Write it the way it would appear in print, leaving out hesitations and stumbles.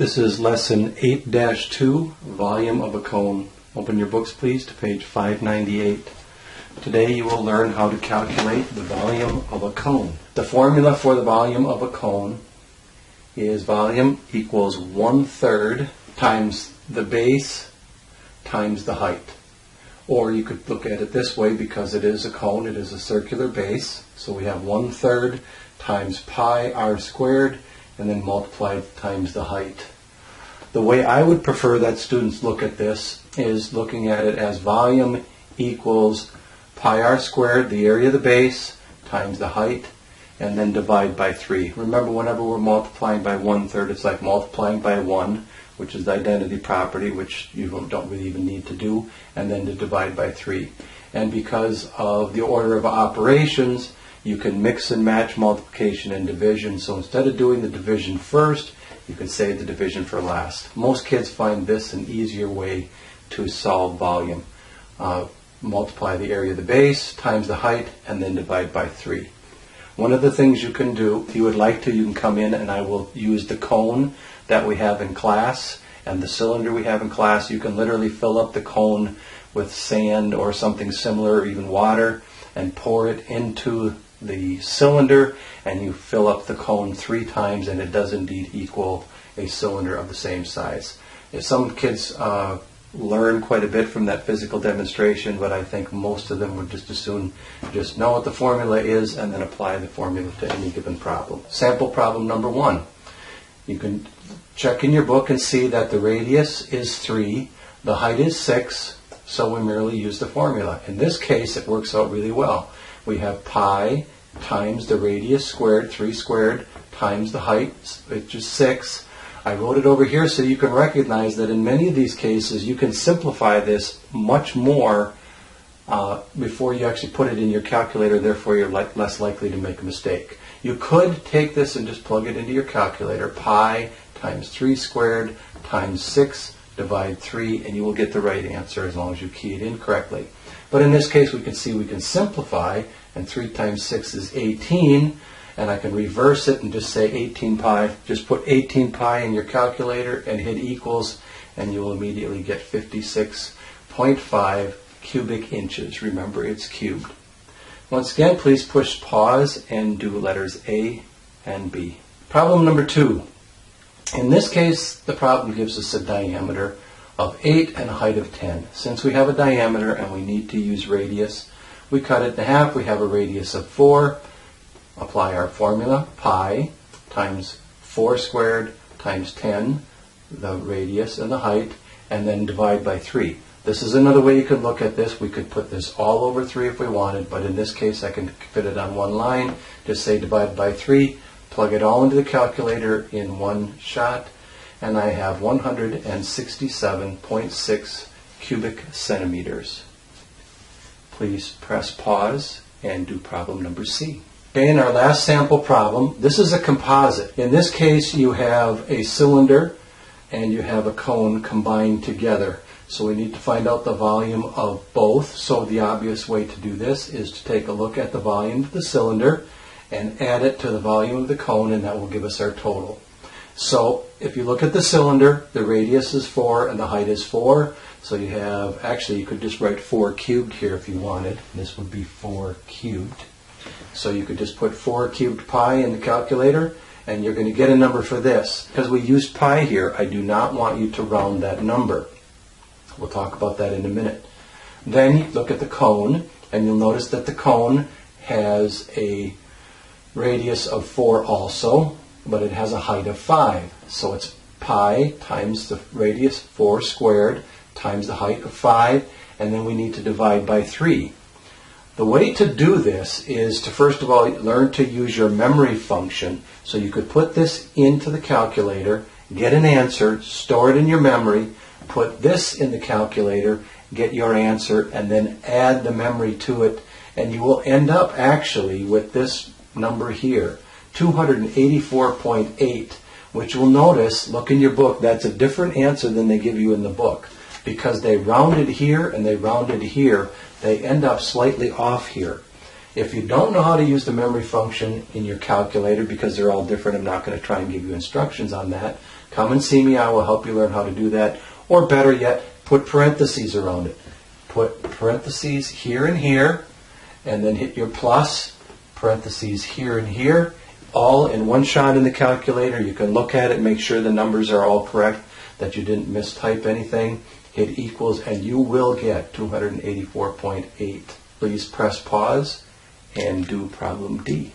This is lesson 8-2, volume of a cone. Open your books please to page 598. Today you will learn how to calculate the volume of a cone. The formula for the volume of a cone is volume equals 1/3 times the base times the height. Or you could look at it this way, because it is a cone, it is a circular base. So we have 1/3 times pi r squared and then multiplied times the height. The way I would prefer that students look at this is looking at it as volume equals pi r squared, the area of the base, times the height, and then divide by 3. Remember, whenever we're multiplying by 1/3, it's like multiplying by 1, which is the identity property, which you don't really even need to do, and then to divide by 3. And because of the order of operations, you can mix and match multiplication and division. So instead of doing the division first, you can save the division for last. Most kids find this an easier way to solve volume. Multiply the area of the base times the height and then divide by 3. One of the things you can do, if you would like to, you can come in and I will use the cone that we have in class and the cylinder we have in class. You can literally fill up the cone with sand or something similar, or even water, and pour it into the cylinder, and you fill up the cone 3 times, and it does indeed equal a cylinder of the same size. Some kids learn quite a bit from that physical demonstration, but I think most of them would just as soon just know what the formula is and then apply the formula to any given problem. Sample problem number 1. You can check in your book and see that the radius is 3, the height is 6, so we merely use the formula. In this case, it works out really well. We have pi times the radius squared, 3 squared, times the height, which is 6. I wrote it over here so you can recognize that in many of these cases you can simplify this much more before you actually put it in your calculator, therefore you're less likely to make a mistake. You could take this and just plug it into your calculator, pi times 3 squared times 6, divide 3, and you will get the right answer as long as you key it in correctly. But in this case we can see we can simplify, and 3 times 6 is 18, and I can reverse it and just say 18 pi. Just put 18 pi in your calculator and hit equals, and you will immediately get 56.5 cubic inches. Remember, it's cubed. Once again, please push pause and do letters A and B. Problem number 2. In this case, the problem gives us a diameter of 8 and a height of 10. Since we have a diameter and we need to use radius, we cut it in half. We have a radius of 4. Apply our formula, pi times 4 squared times 10, the radius and the height, and then divide by 3. This is another way you could look at this. We could put this all over 3 if we wanted, but in this case I can fit it on one line. Just say divide by 3, plug it all into the calculator in one shot, and I have 167.6 cubic centimeters. Please press pause and do problem number C. Okay, in our last sample problem, this is a composite. In this case, you have a cylinder and you have a cone combined together. So we need to find out the volume of both. So the obvious way to do this is to take a look at the volume of the cylinder and add it to the volume of the cone, and that will give us our total. So if you look at the cylinder, the radius is 4 and the height is 4. So you have, actually you could just write 4 cubed here if you wanted. This would be 4 cubed. So you could just put 4 cubed pi in the calculator, and you're going to get a number for this. Because we used pi here, I do not want you to round that number. We'll talk about that in a minute. Then you look at the cone, and you'll notice that the cone has a radius of 4 also, but it has a height of 5. So it's pi times the radius 4 squared times the height of 5, and then we need to divide by 3. The way to do this is to first of all learn to use your memory function. So you could put this into the calculator, get an answer, store it in your memory, put this in the calculator, get your answer, and then add the memory to it, and you will end up actually with this number here, 284.8, which you'll notice, look in your book, that's a different answer than they give you in the book. Because they rounded here and they rounded here, they end up slightly off here. If you don't know how to use the memory function in your calculator, because they're all different, I'm not going to try and give you instructions on that, come and see me. I will help you learn how to do that. Or better yet, put parentheses around it. Put parentheses here and here, and then hit your plus, parentheses here and here, all in one shot in the calculator. You can look at it, make sure the numbers are all correct, that you didn't mistype anything. Hit equals, and you will get 284.8. Please press pause and do problem D.